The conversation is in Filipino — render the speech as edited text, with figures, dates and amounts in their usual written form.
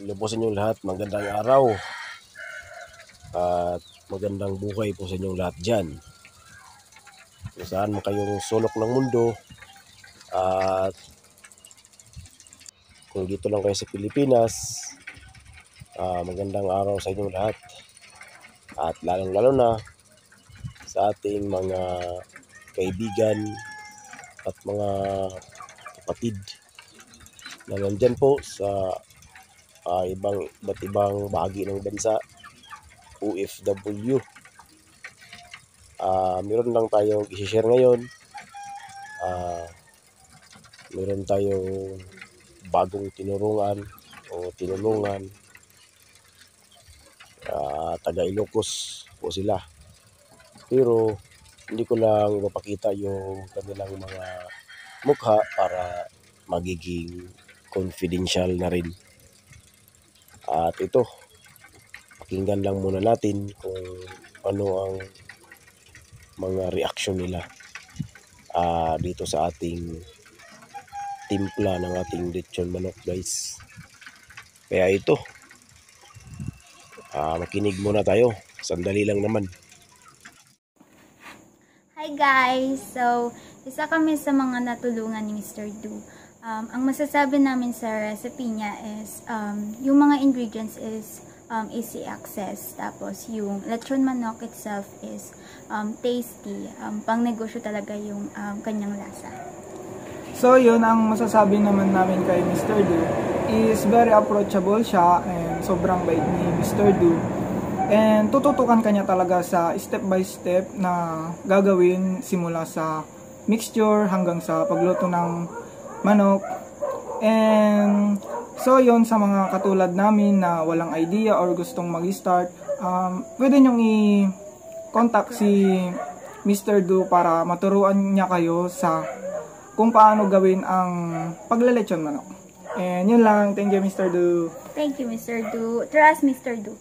Hello po sa inyong lahat, magandang araw at magandang buhay po sa inyong lahat dyan. Kung saan man kayong sulok ng mundo at kung dito lang kayo sa Pilipinas, magandang araw sa inyong lahat. At lalong-lalo na sa ating mga kaibigan at mga kapatid na nandyan po sa iba't ibang bahagi ng bansa, OFW. Meron lang tayong i-share ngayon. Meron tayong bagong tinulungan. Taga Ilocos po sila. Pero hindi ko lang mapakita yung kanilang mga mukha para magiging confidential na rin. At ito, pakinggan lang muna natin kung ano ang mga reaksyon nila dito sa ating timpla ng ating lechon manok, guys. Kaya ito, makinig muna tayo. Sandali lang naman. Hi guys! So, isa kami sa mga natulungan ni Mr. Du. Ang masasabi namin sa recipe niya is, yung mga ingredients is easy access. Tapos, yung lechon manok itself is tasty. Pang negosyo talaga yung kanyang lasa. So, yun ang masasabi naman namin kay Mr. Du is very approachable siya and sobrang bait ni Mr. Du. And tututukan kanya talaga sa step by step na gagawin simula sa mixture hanggang sa pagluto ng manok. And so yun, sa mga katulad namin na walang idea or gustong mag-start, pwede nyong i-contact si Mr. Du para maturuan niya kayo sa kung paano gawin ang paglalechon manok. And yun lang. Thank you, Mr. Du. Thank you, Mr. Du. Trust Mr. Du.